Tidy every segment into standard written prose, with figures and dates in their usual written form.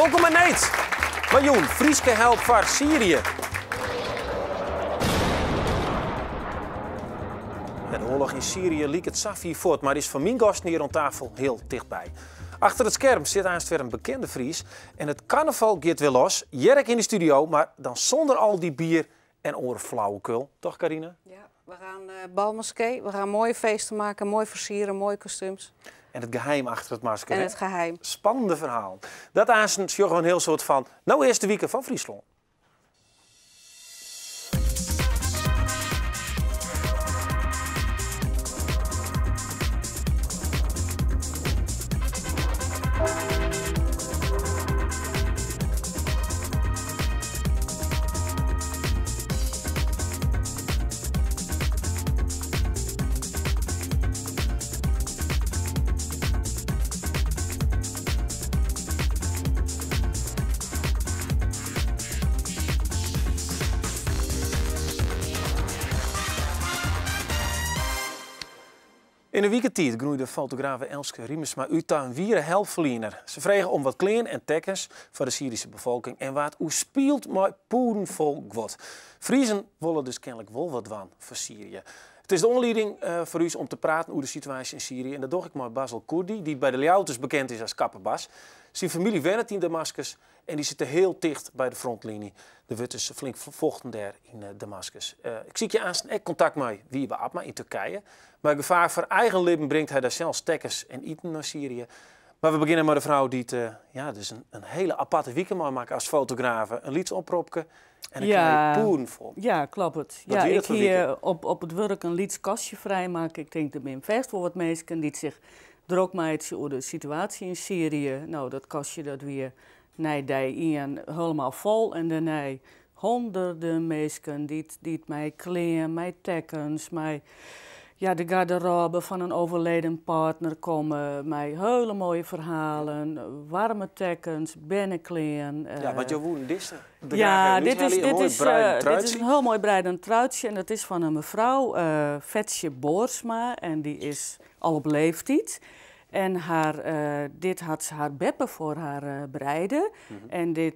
Welkom bij Neet. Miljoen Frieske help voor Syrië. De oorlog in Syrië liep het Safi voort, maar is van mijn gasten hier aan tafel heel dichtbij. Achter het scherm zit aanst weer een bekende Fries. En het carnaval gaat weer los. Jerk in de studio, maar dan zonder al die bier en orenflauwekul. Toch, Carine? Ja, we gaan balmoskee. We gaan mooie feesten maken, mooi versieren, mooie kostuums. En het geheim achter het masker. En het geheim. Spannende verhaal. Dat aanst is gewoon een heel soort van... Nou, eerste week van Friesland. In een weekentijd groeide fotografe Elske Riemersma uit een wiere helpverliener. Ze vregen om wat kleding en tekens voor de Syrische bevolking en wat hoe speelt met poerenvol gwot. Friesen willen dus kennelijk wel wat van voor Syrië. Het is de aanleiding voor u om te praten over de situatie in Syrië. En dat doe ik met Basel Koerdi, die bij de Ljauters bekend is als Kapperbas. Zijn familie werkt in Damascus en die zitten heel dicht bij de frontlinie. Er wordt dus flink vochten daar in Damascus. Ik zie je aanstaan echt contact met wie we Abma in Turkije. Maar gevaar voor eigen leven brengt hij daar zelfs stekkers en eten naar Syrië. Maar we beginnen met een vrouw die het, dus een hele aparte weekend maakt als fotografe. Een lieds opropken en een kleine poen vol. Ja, klopt het. Wat Ja, weer ik dat hier op het werk een liedskastje vrijmaken. Ik denk dat ben vast wel wat mensen die zich druk maken over de situatie in Syrië. Nou, dat kastje dat weer nee, die helemaal vol en daarna honderden mensen die mij kleren, mij tekens, mij de garderobe van een overleden partner komen, mij hele mooie verhalen, warme tekens, binnenkleren. Ja, wat je woont is dit is een heel mooi bruidend truitje en dat is van een mevrouw, Vetje Boersma, en die is al op leeftijd. En dit had ze haar beppen voor haar breiden. En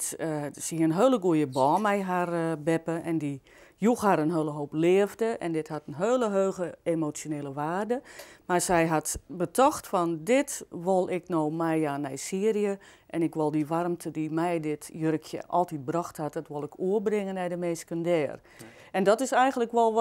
zie een hele goede baan met haar beppen. En die joeg haar een hele hoop leefde. En dit had een hele hoge emotionele waarde. Maar zij had betocht van dit wil ik nou mee naar Syrië. En ik wil die warmte die mij dit jurkje altijd bracht had, dat wil ik oorbrengen naar de mensen daar. En dat is eigenlijk wel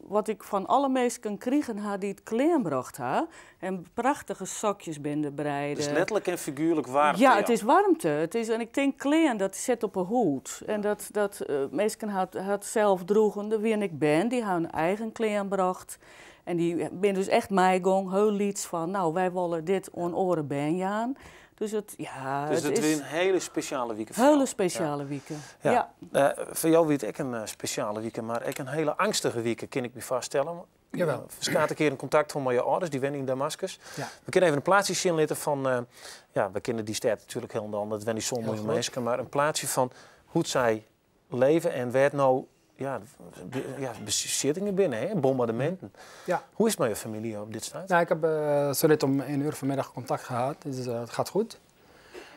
wat ik van alle mensen kregen had die het klein bracht ha. En prachtige zakjes binnen breiden. Dus letterlijk en figuurlijk warmte. Ja, het is warmte. En ik denk klein, dat zit op een hoed. En dat mensen had zelf droegen, de wie en ik ben, die hun eigen klein bracht. En die ben dus echt meegong, heel lieds van, nou wij willen dit on oren ben aan. Dus het is weer een hele speciale week. Hele speciale weekend. Ja. Voor jou weet ik een speciale weekend, maar ik een hele angstige weekend, kan ik me vaststellen. Jawel. Er staat een keer in contact van mijn ouders, die wonen in Damascus. Ja. We kunnen even een plaatsje zien van, we kennen die stad natuurlijk heel anders, dat zijn niet zo'n mooie mensen, maar een plaatsje van hoe zij leven en werd nou, bezittingen binnen, hè? Bombardementen. Ja. Hoe is het met je familie op dit stad? Nou, ik heb zo net om 1 uur vanmiddag contact gehad, dus het gaat goed.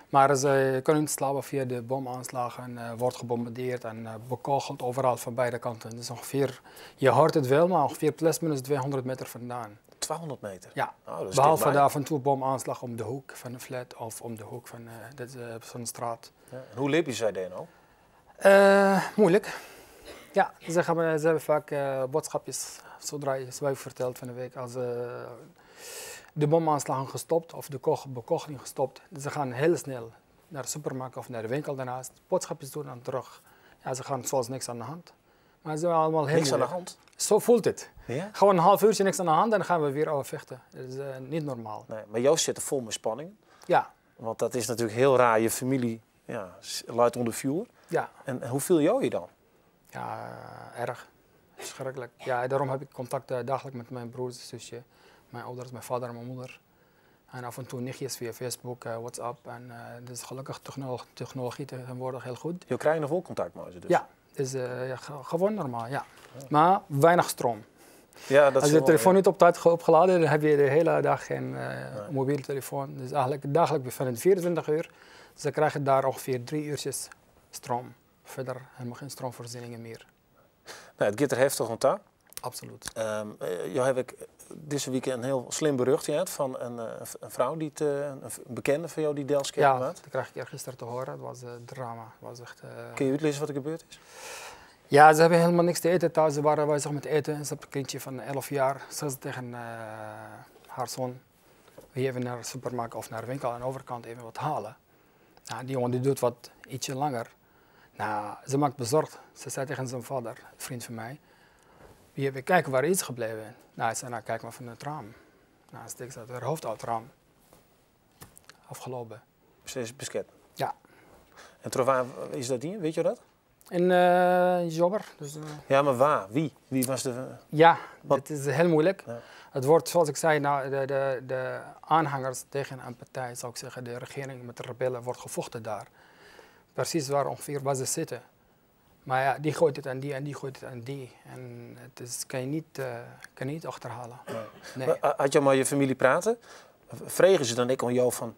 Maar ze kunnen niet slapen via de bomaanslagen, wordt gebombardeerd en bekogeld overal van beide kanten. Dus ongeveer, je hoort het wel, maar ongeveer plus minus 200 meter vandaan. 200 meter? Ja, dat is behalve de af en toe bomaanslag om de hoek van de flat of om de hoek van zo'n straat. Ja. En hoe leef je zij daar nou? Moeilijk. Ja, ze hebben vaak boodschapjes, zodra je zwijg vertelt van de week, als de bomaanslagen gestopt of de bekogeling gestopt. Ze gaan heel snel naar de supermarkt of naar de winkel daarnaast, boodschapjes doen en terug. Ja, ze gaan zoals niks aan de hand. Maar ze zijn allemaal heel niks aan de hand? Zo voelt het. Ja? Gewoon een half uurtje niks aan de hand en dan gaan we weer over vechten. Dat is niet normaal. Nee, maar jou zit er vol met spanning. Ja. Want dat is natuurlijk heel raar, je familie luidt onder vuur. Ja. En hoe viel jou je dan? Ja, erg. Schrikkelijk. Ja, daarom heb ik contact dagelijks met mijn broers en zusje, mijn ouders, mijn vader en mijn moeder. En af en toe nichtjes via Facebook, WhatsApp. En dus gelukkig technologie tegenwoordig heel goed. Je krijgt nog wel contact met ze dus? Ja, dus, gewoon normaal, ja. Maar weinig stroom. Ja, dat als je de telefoon niet op tijd opgeladen, dan heb je de hele dag geen mobiele telefoon. Dus eigenlijk dagelijks van 24 uur Ze krijgen daar ongeveer 3 uurtjes stroom. Verder helemaal geen stroomvoorzieningen meer. Nou, het gaat er heftig om daar. Absoluut. Ja, heb ik deze week een heel slim bericht gehad van een vrouw, die een bekende van jou die Delskern Ja, had. dat kreeg ik gisteren te horen. Het was drama. Het was echt, Kun je uitlezen wat er gebeurd is? Ja, ze hebben helemaal niks te eten thuis. Ze waren bezig met eten. Ze heeft een kindje van 11 jaar. Ze zei tegen haar zoon, wil je even naar de supermarkt of naar de winkel aan de overkant even wat halen? Nou, die jongen die doet wat ietsje langer. Nou, ze maakt bezorgd. Ze zei tegen zijn vader, een vriend van mij, wie even kijken waar iets gebleven. Nou, hij zei, nou kijk maar van het raam. Nou, steekt ze haar hoofd uit het raam. Afgelopen. Ze is besket. Ja. En waar is dat hier? Weet je dat? In Jobber. Dus, ja, maar waar? Wie? Wie was de... Ja, het is heel moeilijk. Ja. Het wordt, zoals ik zei, nou, de aanhangers tegen een partij, zou ik zeggen, de regering met de rebellen, wordt gevochten daar. Precies waar ongeveer waar ze zitten. Maar ja, die gooit het aan die en die gooit het aan die. En het is, kan je niet achterhalen. Nee. Nee. Had je maar je familie praten? Vregen ze dan ik aan jou van,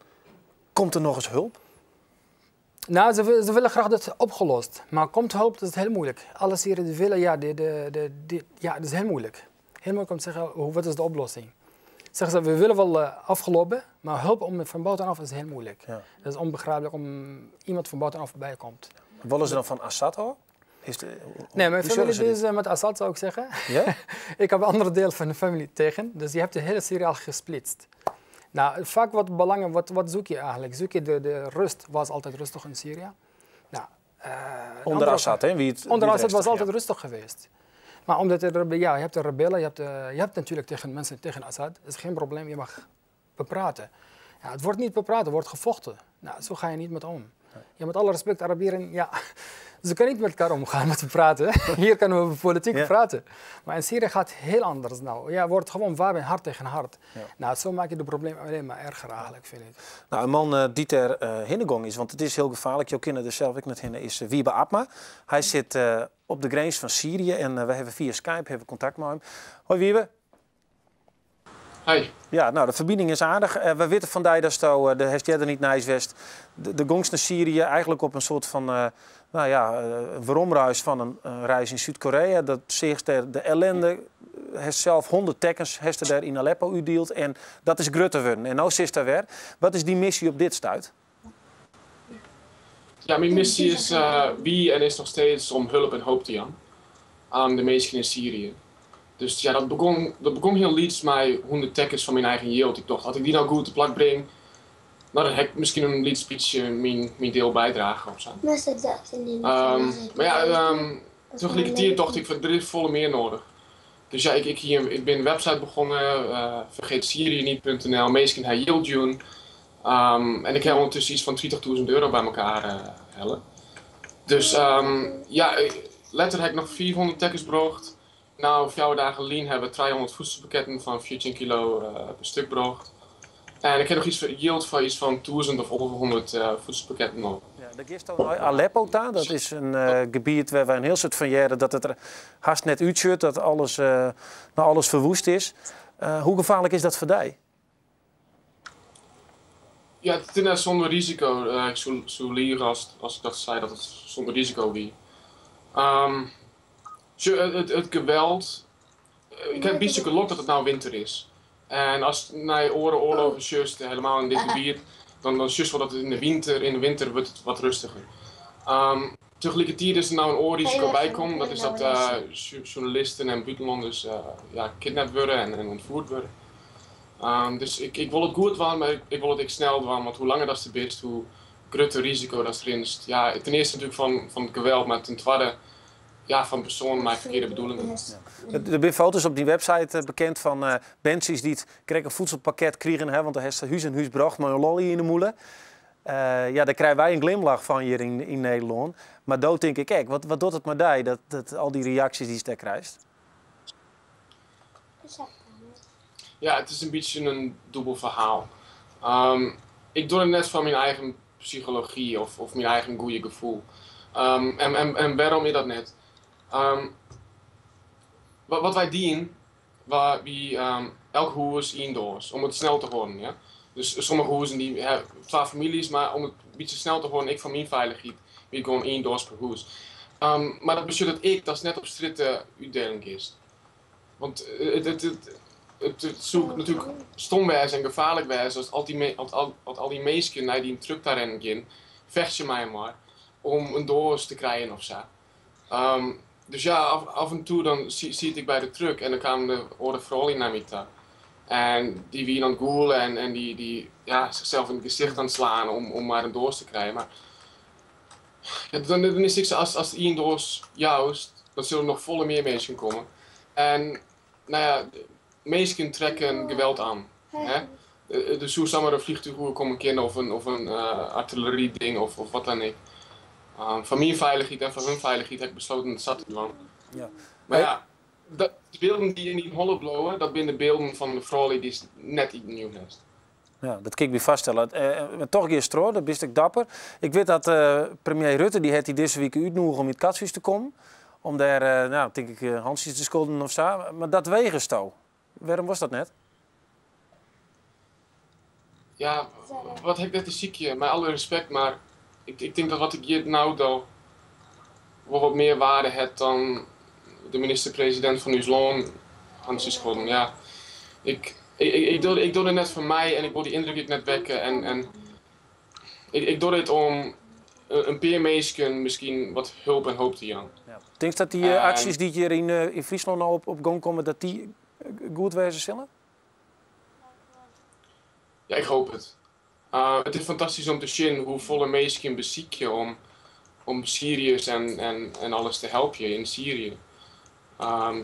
komt er nog eens hulp? Nou, ze willen graag dat opgelost. Maar komt hulp, dat is heel moeilijk. Alle Syriërs willen, ja, ja, dat is heel moeilijk. Heel moeilijk om te zeggen, wat is de oplossing? Zeggen ze, we willen wel afgelopen, maar hulp van buitenaf is heel moeilijk. Ja. Dat is onbegrijpelijk om iemand van buitenaf bij komt. Willen ze dan van Assad hoor? Nee, mijn familie is met Assad, zou ik zeggen. Ja? Ik heb een andere deel van de familie tegen, dus je hebt de hele Syrië al gesplitst. Nou, vaak wat zoek je eigenlijk? Zoek je de rust, was altijd rustig in Syrië. Nou, onder Assad, hè? Onder Assad was altijd rustig geweest. Maar omdat je hebt de rebellen, je hebt natuurlijk mensen tegen Assad, dat is geen probleem, je mag bepraten. Ja, het wordt niet bepraten, het wordt gevochten. Nou, zo ga je niet met om. Ja, met alle respect, Arabieren, ja, ze kunnen niet met elkaar omgaan met praten. Hier kunnen we over politiek praten. Maar in Syrië gaat het heel anders nou. Ja, wordt gewoon wapen hart tegen hart. Ja. Nou, zo maak je het probleem alleen maar erger eigenlijk, vind ik. Nou, een man die ter hinnegong is, want het is heel gevaarlijk. Jouw kinderen dus zelf ik net hinnen is Wiebe Atma. Hij zit op de grens van Syrië en we hebben via Skype contact met hem. Hoi Wiebe. Hi. Ja, nou, de verbinding is aardig. We weten van dat de Hestjeder niet naar West. De gongs naar Syrië eigenlijk op een soort van veromruis van een reis in Zuid-Korea. Dat zegt de ellende. Hij zelf 100 tankers heeft daar in Aleppo uitdeeld en dat is grutter worden. En nou zit daar weer. Wat is die missie op dit stuit? Ja, mijn missie is is nog steeds om hulp en hoop te gaan aan de mensen in Syrië. Dus ja, dat begon heel iets met 100 tankers van mijn eigen yield. Ik dacht, als ik die nou goed te plak breng, nou, dan heb ik misschien een beetje mijn deel bijdragen of zo. Maar ja, tegelijkertijd dacht ik, er is volle meer nodig. Dus ja, ik ben een website begonnen, vergeetsyrië.nl, mensen hebben yield doen. En ik heb ondertussen iets van €20.000 bij elkaar hellen. Dus ja, later heb ik nog 400 tankers gebracht. Nou, 4 dagen geleden hebben we 300 voedselpakketten van 14 kilo per stuk gebracht. En ik heb nog iets voor yield van iets van 1000 of 1100 voedselpakketten nog. Ja, de gist over Aleppo daar, dat is een gebied waar we een heel soort van jaren dat het er haast net uitziet, dat alles verwoest is. Hoe gevaarlijk is dat voor jou? Ja, het is net zonder risico. Ik zou liegen als ik dat zei dat het zonder risico was. Het geweld. Ik heb een beetje geluk dat het nou winter is. En als naar je oorlogen just, helemaal in dit gebied, dan just wordt het in de winter wordt het wat rustiger. Tegelijkertijd is er nou een oorrisico bij komen, dat is dat journalisten en buitenlanders kidnapt worden en ontvoerd worden. Dus ik wil het goed doen, maar ik wil het ook snel doen, want hoe langer dat ze best, hoe groter risico dat erin is. Ja, ten eerste natuurlijk van het geweld, maar ten tweede van personen met verkeerde bedoelingen. Ja. Er zijn foto's op die website bekend van mensen die een voedselpakket krijgen, hè, want er heeft huis en huis bracht, maar een lolly in de moelen. Daar krijgen wij een glimlach van hier in Nederland. Maar dood denk ik, kijk, wat doet het maar daar, dat al die reacties die je krijgt? Ja, het is een beetje een dubbel verhaal. Ik doe het net van mijn eigen psychologie of mijn eigen goede gevoel. En waarom is dat net? Wat wij dienen, elk huis indoors, om het snel te horen. Ja? Dus sommige huizen die hebben 2 families, maar om het beetje snel te horen, ik van mijn veiligheid, wie gewoon 1 doos per huis. Maar dat betekent dat is net op stritten uitdeling is. Want het zoekt natuurlijk stomwijs en gevaarlijk wijs als al die meisjes naar die truck daarin gaan, vecht je mij maar om een doos te krijgen of zo. Dus ja, af en toe dan zie ik bij de truck en dan kwamen de oude vrouwen naar mij toe. En die wie aan het goelen en die zichzelf in het gezicht aan het slaan om maar een doos te krijgen. Maar ja, dan is het als één doos juist, dan zullen er nog volle meer mensen komen. En nou ja, mensen trekken geweld aan. Hè? Dus hoe zou maar een vliegtuig komen kennen of een artillerieding of wat dan ook. Van mijn veiligheid en van hun veiligheid heb ik besloten dat zat te doen. Ja. Maar ja, de beelden die in die holle blowen, dat zijn de beelden van de vrouw die is net iets nieuws is. Ja, dat kan ik me vaststellen. Maar toch geen stro, dat best ik dapper. Ik weet dat premier Rutte die heeft deze week uitnodigd om in het katshuis te komen. Om daar, denk ik, handjes te schulden of zo. Maar dat wegens touw. Waarom was dat net? Ja, wat heb ik net te ziekje? Met alle respect, maar ik denk dat wat ik hier nou doe, wel wat meer waarde heeft dan de minister-president van Nieuw-Zeeland, Hans Scholen. Ja, ik doe het net voor mij en ik wil die indruk ik net wekken. En ik doe dit om een paar mensen misschien wat hulp en hoop te geven. Ja. Denk je dat die acties die hier in Friesland nou op gang komen, dat die goed wezen zullen? Ja, ik hoop het. Het is fantastisch om te zien hoe volle mensen bezieken om Syriërs en alles te helpen in Syrië.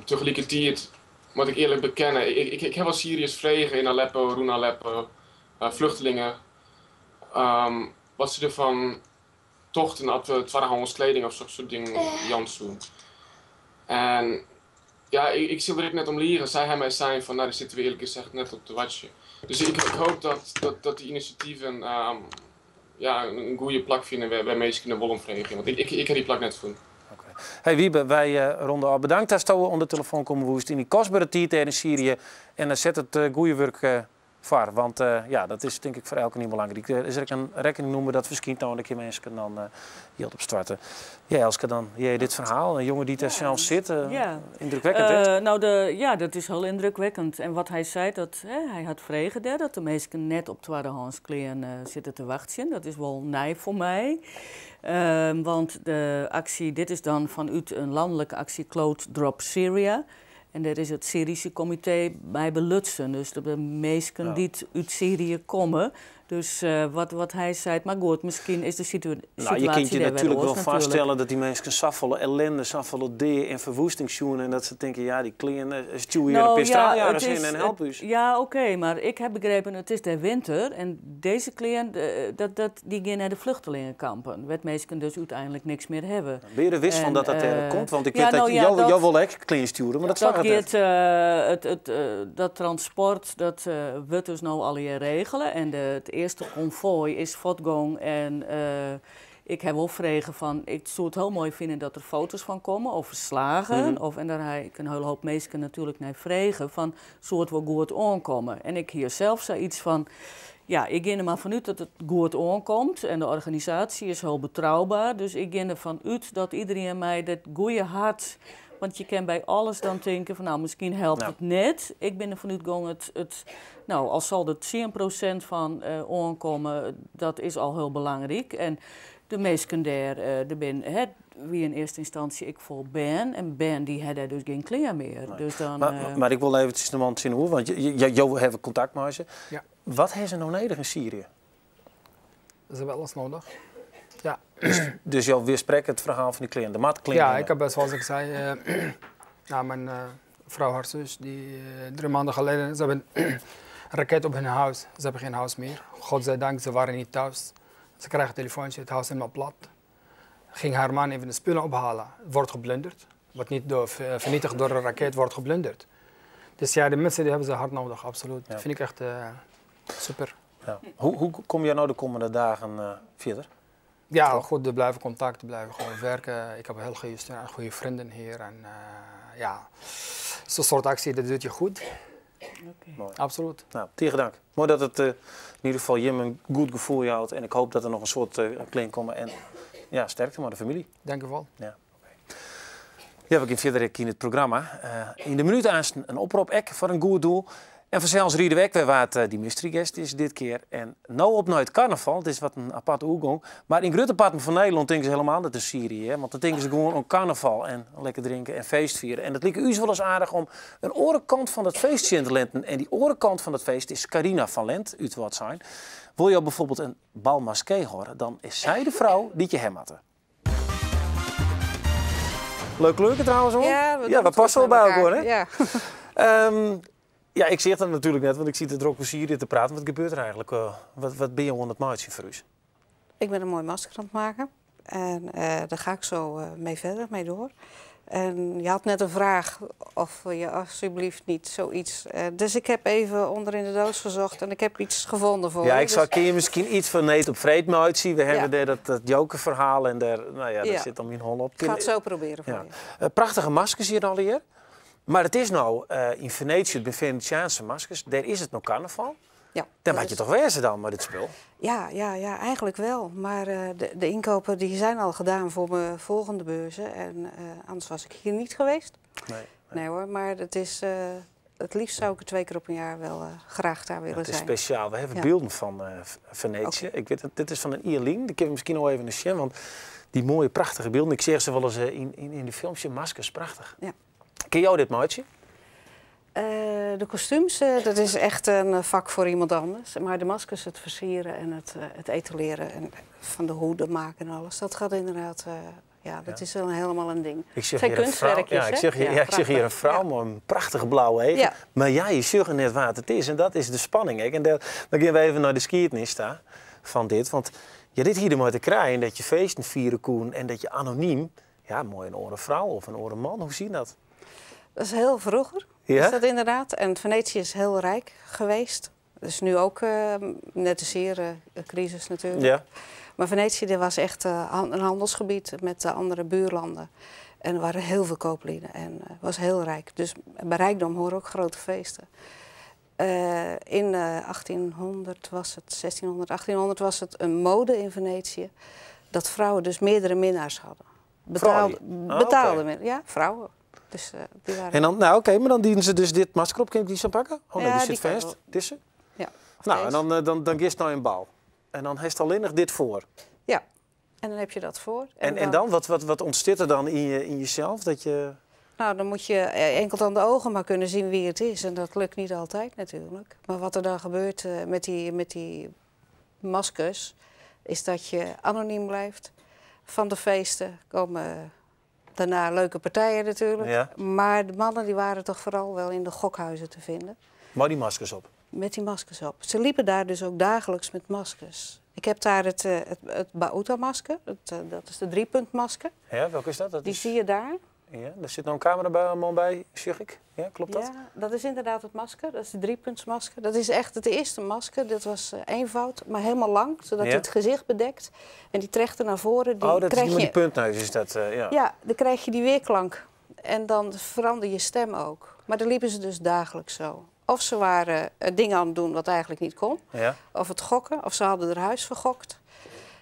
Tegelijkertijd moet ik eerlijk bekennen, ik heb wel Syriërs vregen in Aleppo, Roen Aleppo, vluchtelingen. Wat ze ervan tochten dat we 200 kleding of soort dingen Jans doen. En ja, ik zie er net om leren. Zij hebben mij zijn van, nou, daar zitten we eerlijk gezegd net op te watje. Dus ik hoop dat die initiatieven een goede plak vinden bij mensen in de Wollenvereniging. Want ik heb die plak net gevonden. Okay. Hey Wiebe, wij ronden al. Bedankt dat je onder de telefoon komen woest in die kostbare tijd in Syrië. En dan zet het goede werk voor. Want dat is denk ik voor elke niet belangrijk. Is er een rekening noemen dat verschijnt nou een keer mensen dan hield op starten. Ja, Elske, dan jij dit verhaal, een jongen die daar zelf zit, indrukwekkend hè? Dat is heel indrukwekkend. En wat hij zei, hij had vregen dat de mensen net op tweedehands kleren zitten te wachten. Dat is wel nij voor mij. Want de actie, dit is dan vanuit een landelijke actie Cloth Drop Syria. En daar is het Syrische comité bij belutsen. Dus de mensen die uit Syrië komen. Dus wat hij zei, maar goed, misschien is de situatie nou, je kunt je natuurlijk wel vaststellen dat die mensen zoveel ellende, zoveel deer en verwoesting zien. En dat ze denken, ja, die kleren stuwen hier de pistraaljagers in en helpen u. Ja, oké, maar ik heb begrepen, het is de winter. En deze kleren, die gaan naar de vluchtelingenkampen. Waar mensen dus uiteindelijk niks meer hebben. Ben je er wist van dat er komt? Want ik weet dat jou wel lekker kleren sturen, maar dat zag het dat transport, dat wordt dus nou al hier regelen. En het eerste konvooi is voortgang en ik heb wel vregen van, ik zou het heel mooi vinden dat er foto's van komen of verslagen. En daar heb ik een hele hoop mensen natuurlijk naar vregen van, zou het wel goed aankomen. En ik hier zelf zei iets van, ja, ik ga er maar vanuit dat het goed aankomt en de organisatie is heel betrouwbaar. Dus ik ga ervan uit dat iedereen mij dat goede hart. Want je kan bij alles dan denken van, nou, misschien helpt het net. Ik ben ervan uitgegaan, nou, al zal het 10% van aankomen, dat is al heel belangrijk. En de meesten daar, wie in eerste instantie ik vol ben. En ben die had dus geen kleren meer. Nee. Dus dan, maar ik wil eventjes de man zien hoe, want jou hebt contact met ze. Ja. Wat hebben ze nou nodig in Syrië? Ze hebben alles nodig. Ja. Dus jou weerspreekt het verhaal van die kleren, de matkleren? Ja, ik heb zoals ik zei, mijn vrouw, haar zus, die 3 maanden geleden, ze hebben een raket op hun huis. Ze hebben geen huis meer. Godzijdank, ze waren niet thuis. Ze krijgen een telefoontje, het huis is helemaal plat. Ging haar man even de spullen ophalen. Het wordt geblunderd. Wordt niet vernietigd door een raket, wordt geblunderd. Dus ja, de mensen die hebben ze hard nodig, absoluut. Dat vind ik echt super. Ja. Hoe kom je nou de komende dagen verder? Ja, goed, we blijven contact, we blijven gewoon werken. Ik heb een heel goede steun, goede vrienden hier. En zo'n soort actie, dat doet je goed. Okay. Mooi. Absoluut. Nou, tegen dank. Mooi dat het in ieder geval je een goed gevoel houdt. En ik hoop dat er nog een soort kling komt. En ja, sterkte maar de familie. Dank u wel. Ja. Ja, we gaan verder in het programma. In de minuut aan een oproep voor een goed doel. En vanzelfs rieden we weer wat die mystery guest is dit keer. En nou op nooit carnaval, het is wat een aparte oegang. Maar in grote parten van Nederland denken ze helemaal dat het Syrië. Hè? Want dan denken ze gewoon om carnaval en lekker drinken en feest vieren. En het lijkt u wel eens aardig om een orenkant van het feestje in te lenten. En die orenkant van het feest is Carina van Lent, uit wat zijn. Wil je bijvoorbeeld een bal masqué horen, dan is zij de vrouw die je hem had. Leuk leuke trouwens hoor. Ja, we passen wel bij elkaar, hè? Ja. Ja, ik zeg dat natuurlijk net, want ik zie het er ook met Syrië te praten. Wat gebeurt er eigenlijk? Wat ben je aan het maatje voor u? Ik ben een mooi masker aan het maken. En daar ga ik zo mee door. En je had net een vraag of je alsjeblieft niet zoiets... dus ik heb even onder in de doos gezocht en ik heb iets gevonden voor je. Ja, kun je misschien iets van Neet op Vreed uitzien. We hebben daar dat jokerverhaal en daar zit dan mijn hol op. Ik ga het zo proberen voor je. Prachtige maskers hier al hier. Maar het is nou in Venetië, de Venetiaanse maskers, daar is het nog carnaval. Ja, dan maak je toch wezen dan met dit spul? Ja, eigenlijk wel. Maar de inkopen die zijn al gedaan voor mijn volgende beurzen. En anders was ik hier niet geweest. Nee hoor, maar het liefst zou ik er 2 keer op een jaar wel graag daar willen zijn. Het is speciaal. We hebben beelden van Venetië. Okay. Ik weet, dit is van een Ierling. Die kunnen we misschien al even zien. Want die mooie, prachtige beelden. Ik zeg ze wel eens in de filmpje. Maskers, prachtig. Ja. Ken jou dit maatje? De kostuums, dat is echt een vak voor iemand anders. Maar de maskers, het versieren en het etaleren en van de hoeden maken en alles, dat gaat inderdaad... dat is wel helemaal een ding. Ik zeg hier kunstwerkjes, ik zeg hier een vrouw met een prachtige blauwe ogen. Ja. Maar je zegt net wat het is en dat is de spanning. Hè? En dan gaan we even naar de geschiedenis van dit. Want dit hier maar te krijgen, dat je feesten vieren kon en dat je anoniem... Ja, mooi een oren vrouw of een oren man, hoe zie je dat? Dat is heel vroeger, is dat inderdaad. En Venetië is heel rijk geweest. Dus nu ook net de zeer crisis natuurlijk. Ja. Maar Venetië was echt een handelsgebied met de andere buurlanden. En er waren heel veel kooplieden en het was heel rijk. Dus bij rijkdom horen ook grote feesten. In 1800 was het, 1600, 1800 was het een mode in Venetië dat vrouwen dus meerdere minnaars hadden. Betaalde minnaars, ja, vrouwen. Dus, die waren... En dan, maar dan dienen ze dus dit masker op. Kun je die zo pakken? Oh nee, die zit vast. Dit ja. Nou, en dan gist nou een bal. En dan heeft alleen nog dit voor. Ja, en dan heb je dat voor. En dan? Wat ontstaat er dan in jezelf? Dat je... Nou, dan moet je enkel aan de ogen maar kunnen zien wie het is. En dat lukt niet altijd natuurlijk. Maar wat er dan gebeurt met die maskers, is dat je anoniem blijft. Van de feesten komen daarna leuke partijen natuurlijk. Ja. Maar de mannen die waren toch vooral wel in de gokhuizen te vinden. Maar die maskers op? Met die maskers op. Ze liepen daar dus ook dagelijks met maskers. Ik heb daar het Bauta-masker. Dat is de 3-puntmasker. Ja, welke is dat? Die zie je daar. Ja, er zit nog een cameraman bij, zeg ik. Ja, klopt dat? Ja, dat is inderdaad het masker. Dat is de 3-puntsmasker. Dat is echt het eerste masker. Dat was eenvoud, maar helemaal lang, zodat het gezicht bedekt. En die trechten naar voren. Dat is die puntneus, is dat? Ja, dan krijg je die weerklank. En dan verander je stem ook. Maar dan liepen ze dus dagelijks zo. Of ze waren dingen aan het doen wat eigenlijk niet kon. Ja. Of het gokken, of ze hadden er huis vergokt.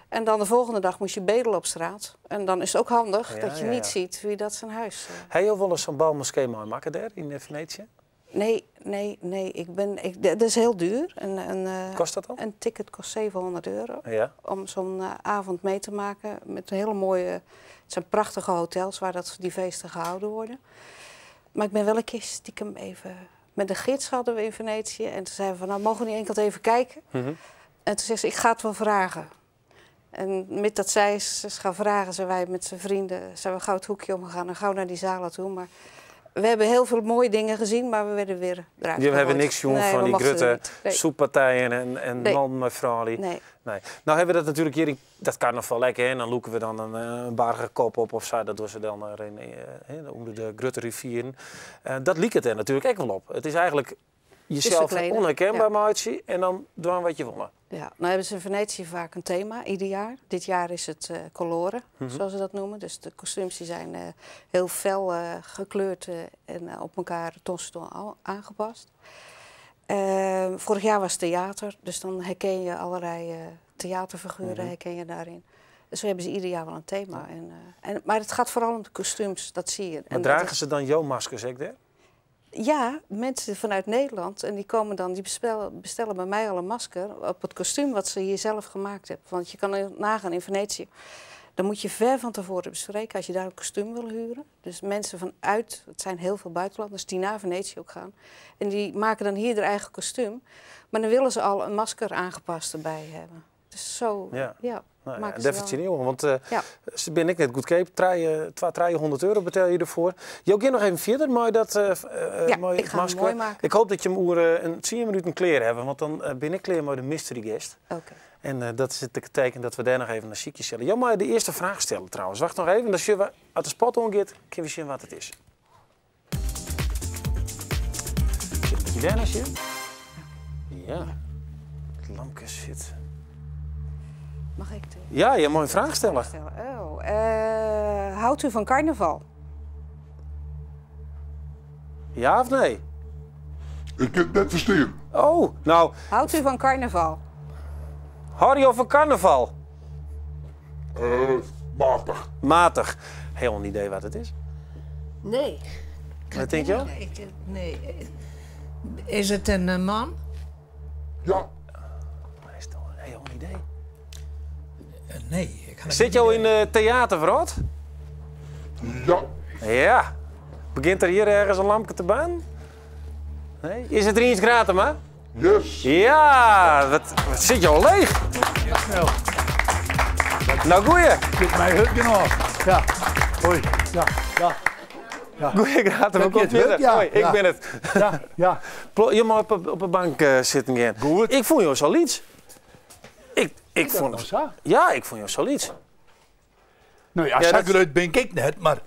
En dan de volgende dag moest je bedelen op straat. En dan is het ook handig dat je niet ziet wie dat zijn huis... Heb je wel eens zo'n balmoskee maken daar in Venetië? Nee. Dat is heel duur. Kost dat al? Een ticket kost €700 om zo'n avond mee te maken. Met hele mooie... Het zijn prachtige hotels waar die feesten gehouden worden. Maar ik ben wel een keer stiekem even... Met de gids hadden we in Venetië. En toen zeiden we van, nou mogen we niet enkel even kijken? Mm-hmm. En toen zei ze, ik ga het wel vragen. En met dat zij ze gaan vragen, zijn wij met zijn vrienden... zijn we gauw het hoekje omgegaan en gauw naar die zalen toe. Maar we hebben heel veel mooie dingen gezien, maar we werden weer eruit gegooid. We hebben niks jong van die grutte soeppartijen en man met vrouw. Nee. Nou hebben we dat natuurlijk hier in dat carnaval lekker. En dan loeken we dan een barige kop op of zo. Dat doen ze dan onder de grutte rivieren. Dat liekt het er natuurlijk ook wel op. Het is eigenlijk jezelf onherkenbaar maatje en dan doen wat je wil. Ja, nou hebben ze in Venetië vaak een thema, ieder jaar. Dit jaar is het colore, zoals ze dat noemen. Dus de kostuums die zijn heel fel gekleurd en op elkaar tonstel aangepast. Vorig jaar was theater, dus dan herken je allerlei theaterfiguren herken je daarin. Dus zo hebben ze ieder jaar wel een thema. Maar het gaat vooral om de kostuums, dat zie je. Maar dragen ze dan jouw maskers, hè? Ja, mensen vanuit Nederland en die komen dan, die bestellen bij mij al een masker op het kostuum wat ze hier zelf gemaakt hebben. Want je kan nagaan in Venetië. Dan moet je ver van tevoren bespreken als je daar een kostuum wil huren. Dus mensen vanuit, het zijn heel veel buitenlanders die naar Venetië ook gaan. En die maken dan hier hun eigen kostuum. Maar dan willen ze al een masker aangepast erbij hebben. Dus zo, ja. Nou, ja, dat fascineert me, want ben ik net goed keep, 200 euro betaal je ervoor. Je ook nog even verder, mooi dat ik ga hem mooi maken. Ik hoop dat je hem een 10 minuten kleren hebben, want dan ben ik kleren maar de mystery guest. Okay. En dat is het teken dat we daar nog even naar ziekjes stellen. Ja, maar de eerste vraag stellen trouwens. Wacht nog even, als je uit de spot omgeet, kun je zien wat het is. Zit een beetje daar als je? Ja, het lampje zit. Mag ik? Ja, je moet een vraag stellen. Houdt u van carnaval? Ja of nee? Ik kan het net verstaan. Oh, nou. Houdt u van carnaval? Hou je van carnaval? Matig. Matig. Helemaal een idee wat het is. Nee. Wat denk je? Nee. Is het een man? Ja. Dat is toch een heel idee. Nee. Zit je al in theater, Verrot? Ja. Ja. Begint er hier ergens een lampje te baan? Nee? Is het er iets gratis, maar? Yes. Ja, wat zit je al leeg? Snel. Nou, goeie. Zit mij hut genoeg. Ja. Hoi. Ja. Goeie gratis, maar komt verder. Ja. Hoi, ik ben het. Ja. Je mag op een bank zitten gaan. Goed. Ik vond jou zo iets. Ik vond jou zo iets. Nou ja, zakgeluid ben ik net, maar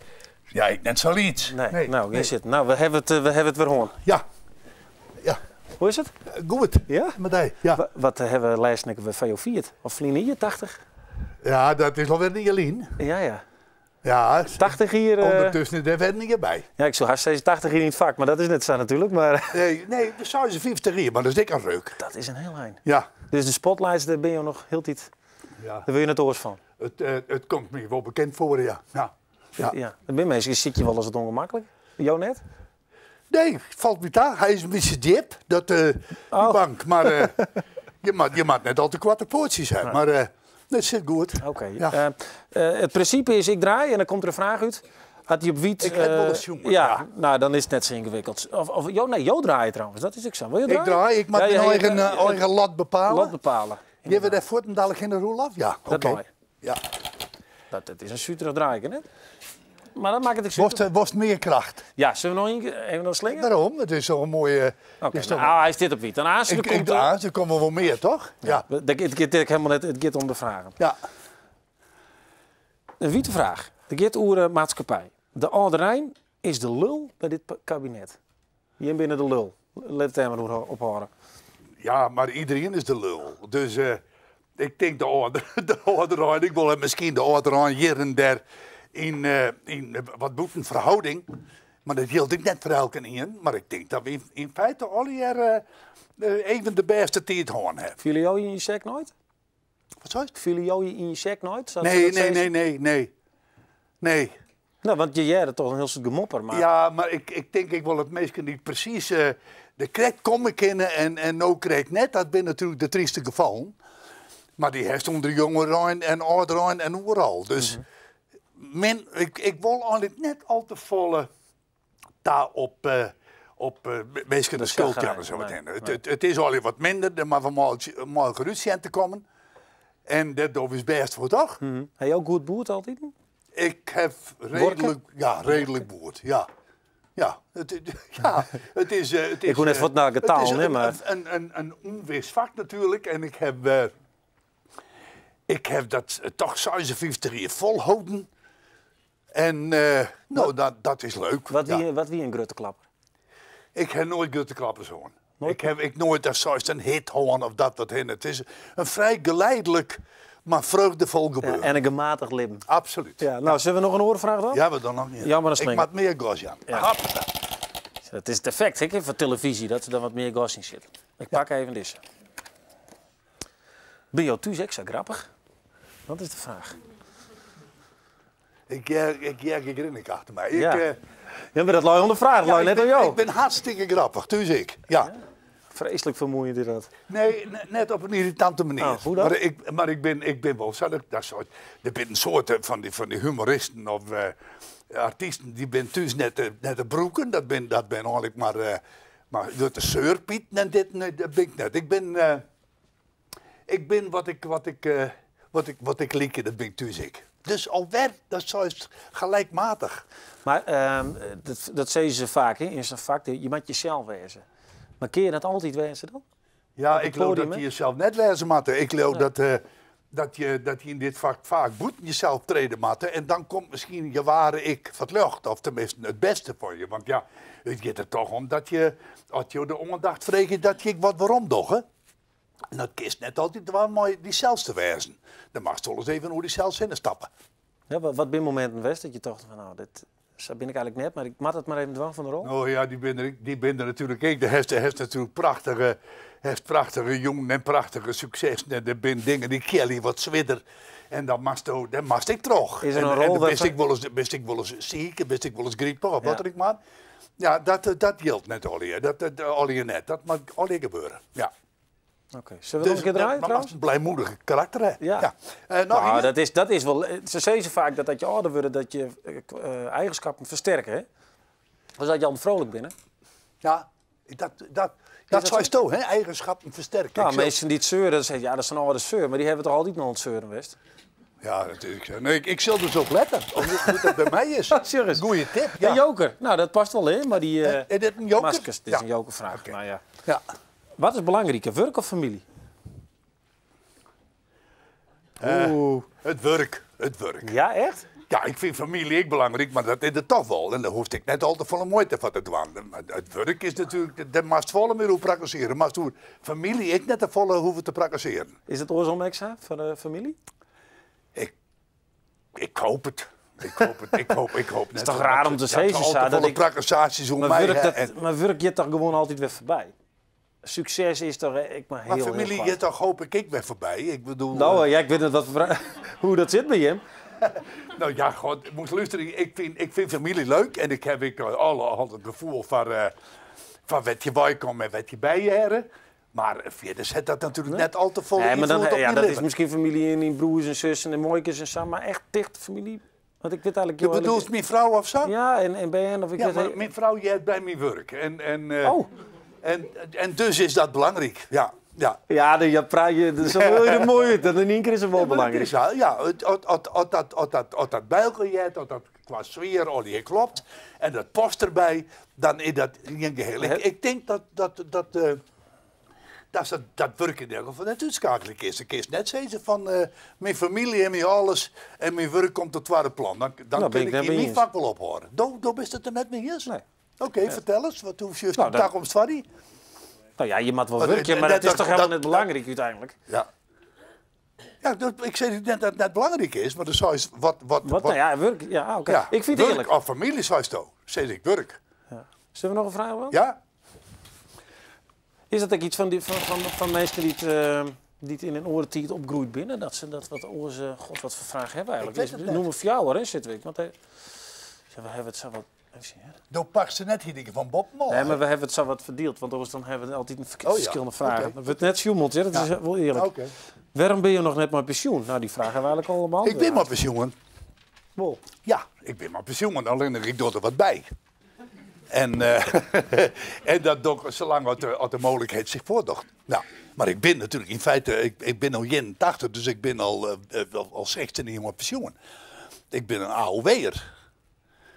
ja, ik net zo iets. Nee. Nou, hier zit. Nou, we hebben het weer hoorn. Ja. Hoe is het? Goed. Ja? Met die, ja. Wat hebben we lijstelijk van jou viert? Of vliegen hier 80? Ja, dat is alweer niet Jelien. Ja. Ja. 80 hier. Ondertussen is er verder niet bij. Ja, ik zou haast zeggen 80 hier in het vak, maar dat is net zo natuurlijk. Maar... Nee, we zouden ze 50 hier, maar dat is dik een reuk. Dat is een heel eind. Ja. Dus de spotlights, daar ben je nog heel tijd. Ja. Daar wil je het oors van. Het komt me wel bekend voor, ja. Ja. Dan ben mensen, zit je wel eens het ongemakkelijk? Jo net? Nee, valt me daar. Hij is een beetje diep, die bank. Maar je mag net al te kwarte poortjes zijn. Maar dat zit goed. Oké. Ja. Het principe is, ik draai en dan komt er een vraag uit. Had hij op wiet... Ik heb wel eens jongen. Ja, nou dan is het net zo ingewikkeld. Jo draaien trouwens, dat is ik zo. Wil je draaien? Ik draai, ik mag mijn eigen lat bepalen. Lat bepalen. Je wil daar voort en dadelijk geen rol af? Ja, oké. Ja. Dat is een suterig draaien, hè? Maar dan maakt het super. Wordt meer kracht. Ja, zullen we nog even een slinger? Waarom? Het is zo'n mooie... hij is dit op wiet. Er komen wel meer, toch? Ja. Het gaat om de vragen. Ja. Een witte vraag. De gaat over maatschappij. De Oude Rijn is de lul bij dit kabinet. Hier binnen de lul. Let het maar ophouden. Ja, maar iedereen is de lul. Dus ik denk de Oude Rijn, ik wil misschien de Oude Rijn hier en daar in wat boeten verhouding. Maar dat hield ik net voor elke in. Maar ik denk dat we in feite al hier even de beste tijd gewoon hebben. Vielen jou in je sek nooit? Wat zei je? Vielen jou in je sek nooit? Nee. Nou, want je hebt toch een heel stuk gemopper. Maar... Ja, maar ik denk ik wil het meestal niet precies. De krijgt kom ik in en nou krijgt net. Dat ben natuurlijk de trieste gevallen. Maar die heeft onder jonge Rijn en oude Rijn en overal. Dus ik wil eigenlijk net al te volle daar op meestal de schuld hebben. Het is al wat minder, maar we mogen gerust zijn te komen. En dat is best voor toch? Heb je ook goed boerd altijd? Ik heb redelijk boerd, ja. Ja, het is... Ik wil net wat naar getaal, hè, maar... Een onwis vak natuurlijk. En ik heb dat toch 56 jaar volhouden. En dat is leuk. Wat wie een grutteklapper? Ik heb nooit grutteklappers gehoord. Ik heb nooit een hit gehoord of dat wat in. Het is een vrij geleidelijk, maar vreugdevol gebeuren. En een gematigd leven. Absoluut. Ja, nou, zullen we nog een oorvraag dan? Ja, we dan nog niet. Ja, maar dan ik maak meer glas, ja. Het is het effect hè, van televisie, dat er dan wat meer gas in zit. Ik pak even deze. Ben je thuis extra grappig? Dat is de vraag. Ik grin achter mij. Ja, maar dat loopt onder vraag, dat net aan jou. Ik ben hartstikke grappig, dus ik. Ja. Vreselijk vermoeiend is dat. Nee, net op een irritante manier. Oh, hoe dan? Maar ik ben wel zo. Er zijn een soort van die humoristen of artiesten die ben thuis net de broeken. Dat ben eigenlijk maar de zeurpiet en dit dat ben ik net. Ik ben wat ik lieke, dat ben ik thuis ik. Dus alweer, dat is juist gelijkmatig. Maar dat zeggen ze vaak hè, in zijn vak, je moet jezelf wezen. Maar kun je dat altijd wezen dan? Ja, ik geloof dat je jezelf net wezen moet. Ik geloof dat je in dit vak vaak moet jezelf treden moet. En dan komt misschien je ware ik van het lucht. Of tenminste het beste voor je. Want ja, het gaat er toch om dat je, als je de ondacht vreegt, dat je wat waarom toch, hè? En dat kiest net altijd wel mooi die zelfs te wezen. Dan mag je wel eens even hoe die zelfs in stappen. Ja, wat ben momenten geweest dat je dacht van nou, dat ben ik eigenlijk net, maar ik maak het maar even dwang van de rol? Oh ja, die ben er natuurlijk ik. De heeft natuurlijk prachtige jongen en prachtige succes. En er zijn dingen die Kelly wat zwidder. En dan mag ik terug. Is er een rol best ik wel eens ziek, best ik wel eens griepen of wat ik maar. Ja, dat geldt net al je net. Dat mag al je gebeuren. Ja. Oké, zullen we nog een keer draaien trouwens? Een blijmoedige karakter, hè? Ja. Nou, dat is wel... Ze zeggen vaak dat je ouder wordt, dat je eigenschappen versterken, hè? Als dat je al vrolijk bent, hè? Ja, dat zou je toch, hè? Eigenschappen versterken. Nou, mensen die het zeuren, zeggen ja, dat is een oude zeur, maar die hebben toch altijd nog het zeuren geweest? Ja, natuurlijk. Nee, ik zal dus ook letten. Hoe dat bij mij is. Serieus? Goeie tip. Ja. Een joker. Nou, dat past wel in, maar die... is dit een joker? Maskers, dit is een jokervraag. Okay. Nou, ja. Wat is belangrijker, werk of familie? Het werk. Ja, echt? Ja, ik vind familie ook belangrijk, maar dat is het toch wel. En daar hoef ik net al te volle moeite van te doen. Het werk is natuurlijk, dat mag volle meer hoe praktiseren. Maar hoe familie ik net te volle hoeven te praktiseren. Is het oorzaam extra van de familie? Ik hoop het. Ik hoop net. Het is toch raar om te zeggen, dat ik praktisaties om mij. Maar werk je toch gewoon altijd weer voorbij? Succes is toch maar heel familie, heel je toch hoop ik weer voorbij. Ik bedoel... Nou, ja, ik weet niet hoe dat zit bij hem. Nou ja, god, moest luisteren. Ik vind familie leuk. En ik heb altijd het gevoel van wat je bij komt en wat je bij je heren. Maar verder zet dat natuurlijk net al te vol. Nee, maar dan, dat is misschien familie en broers en zussen en mooikjes en zo. Maar echt dicht familie. Want ik weet eigenlijk... Je bedoelt mijn vrouw of zo? Ja, en BN of ik ja, weet maar mijn vrouw, jij hebt bij mijn werk. En dus is dat belangrijk, ja. Ja, dat wil je mooi. Dat in één keer is het wel belangrijk. Ja, als dat bij elkaar hebt, als dat qua sfeer al die klopt en dat past erbij, dan is dat geen geheel. Ik denk dat werk in ieder geval net uitschakelijk is. Ik is net zeggen van mijn familie en mijn alles en mijn werk komt tot tweede plan. Dan kun ik in mijn vak wel ophouden. Daar is het er net mee eens. Nee. Oké, vertel eens. Wat hoef je de toekomst van die? Nou ja, je moet wel werken, maar dat is toch helemaal net belangrijk uiteindelijk? Ja. Ja, ik zeg niet dat het net belangrijk is, maar dat is wat. Nou ja, werk. Ja, oké. Ja, ik vind het eerlijk. Of familie zou je toch? Zeg ik werk. Ja. Zullen we nog een vraag hebben? Ja. Is dat ook iets van mensen die het in een oorentijd opgroeit binnen? Dat ze dat wat oorzen, god wat voor vragen hebben eigenlijk? Noem het voor jou hoor, zitten we. Want we hebben het zo wat. Dan pak ze net hier van Bob Moore. Nee, maar we hebben het zo wat verdeeld, want anders dan hebben we altijd een verschillende vragen. Okay. Dan wordt net sjoemeld, ja, dat is wel eerlijk. Okay. Waarom ben je nog net maar pensioen? Nou, die vragen hebben we eigenlijk allemaal. Ik ben maar pensioen. Wow. Ja, ik ben maar pensioen, alleen ik doe er wat bij. En dat doe zolang de mogelijkheid zich voordoet. Nou, maar ik ben natuurlijk in feite, ik ben al 81, dus ik ben al 16 jaar op pensioen. Ik ben een AOW'er.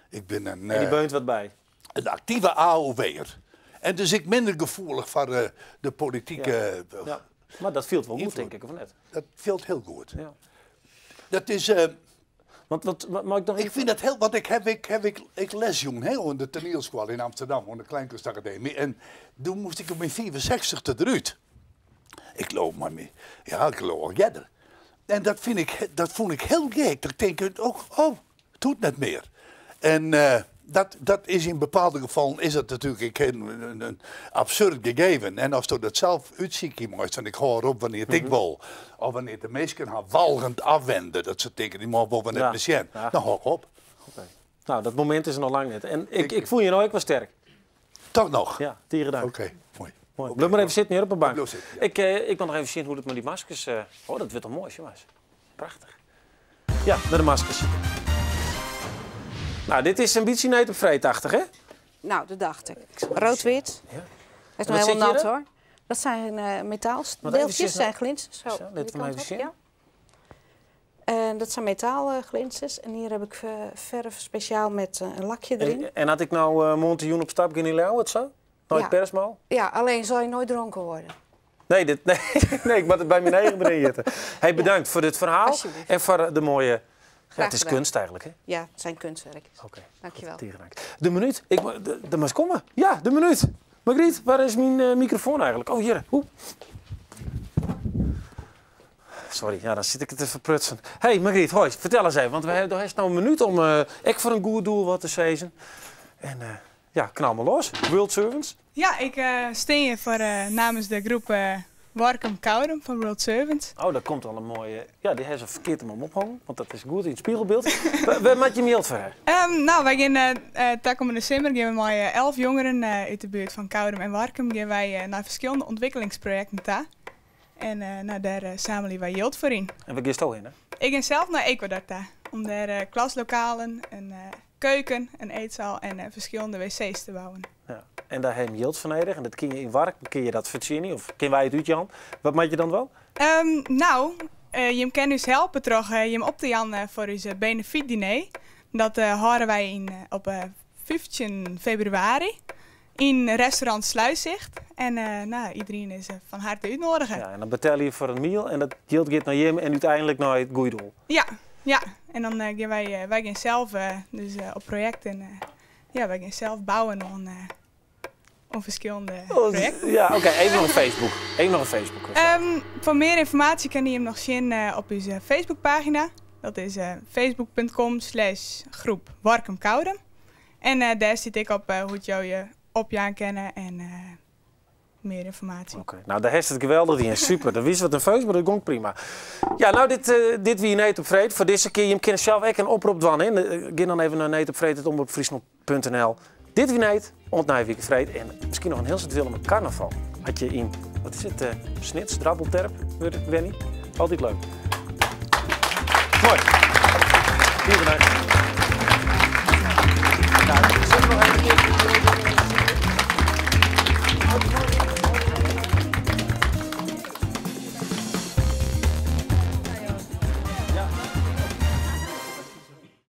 Ik ben en die beunt wat bij? Een actieve AOW'er. En dus ik minder gevoelig voor de politieke... Ja. Maar dat viel wel goed, denk ik, of net? Dat viel heel goed. Ja. Dat is... ik vind dat heel... Want ik les jong, heel in de toneelschool in Amsterdam, in de Kleinkunstacademie. En toen moest ik op mijn 64 eruit. Ik loop maar mee. Ja, ik loop al jeder. En dat vond ik heel gek. Dat denk ik ook, het doet net meer. En dat is in bepaalde gevallen is het natuurlijk een absurd gegeven. En als je dat zelf uitziet, dan ik hoor op wanneer het ik wil. Of wanneer de mensen gaan walgend afwenden. Dat ze tegen die man boven het patiënt. Dan hou ik op. Okay. Nou, dat moment is er nog lang niet. En ik voel je nou ook wel sterk. Toch nog? Ja, tieren dank. Oké, mooi. Mooi. Blijf maar even zitten hier op een bank. Ik wil nog even zien hoe het met die maskers... Oh, dat wordt toch mooi, jongens. Prachtig. Ja, met de maskers. Nou, dit is een beetje neet op vreedachtig, hè? Nou, dat dacht ik. Rood-wit. Ja. Het is nog helemaal nat, hoor. Dat zijn metaaldeeltjes, zijn glinsters. Zo, let maar even zien. Ja. En dat zijn metaalglinsters. En hier heb ik verf speciaal met een lakje erin. En had ik nou Montejoen op stap in het zo? Nooit persmal? Ja, alleen zal je nooit dronken worden. Nee, ik moet het bij mijn eigen erin zitten. Hey, bedankt voor dit verhaal en voor de mooie... Ja, het is kunst eigenlijk, hè? Ja, het zijn kunstwerkjes. Oké. Dankjewel. De minuut. De mag komen. Ja, de minuut. Margriet, waar is mijn microfoon eigenlijk? Oh, hier. Sorry, ja, dan zit ik het te verprutsen. Hey Margriet, hoi, vertel eens even. Want we hebben nog nou een minuut om echt voor een goed doel wat te zeggen. En ja, knal maar los. World Servants. Ja, ik steen je voor namens de groep Warkum Koudem van World Servants. Oh, dat komt al een mooie... Ja, die heeft ze verkeerd om ophangen, want dat is goed in het spiegelbeeld. Waar maak je hem voor haar? Nou, wij gaan komende december gaan we met 11 jongeren uit de buurt van Koudem en Warkum gaan wij naar verschillende ontwikkelingsprojecten daar. En daar zamelen wij geld voor in. En waar ga je zo heen, hè? Ik ga zelf naar Ecuador daar, om daar klaslokalen, een keuken, een eetzaal en verschillende wc's te bouwen. Ja. En daar heb je geld van nodig en dat kun je in Wark, kun je dat verzinnen of kunnen wij het uit, Jan? Wat maak je dan wel? Je kan dus helpen toch, je op te Jan voor ons benefietdiner. Dat houden wij op 15 februari in restaurant Sluiszicht. En iedereen is van harte uitnodigen. Ja, en dan betaal je voor een meal en dat geld gaat naar je en uiteindelijk naar het goede doel. Ja. En dan gaan wij gaan zelf dus op projecten. Wij gaan zelf bouwen om verschillende projecten. Ja, oké. Even nog een Facebook. Voor meer informatie kan je hem nog zien op onze Facebookpagina. Dat is facebook.com/groep Warkum Koudem. En daar zit ik op hoe het jou je op je kennen en meer informatie. Oké. Nou, daar is het geweldig. Die is super. Dat wist wat een feest, maar dat ging prima. Ja, nou, dit wie Neet op Vreed. Voor deze keer, je kan zelf ook een oproep doen. Ga dan even naar neetopvreed.omroepfriesland.nl. Dit wie Neet, ontnijweek Vreed. En misschien nog een heel stuk willen met carnaval. Had je in, wat is het, snits, drabbelterp, Wenny? Altijd leuk. Mooi. Hier vanuit.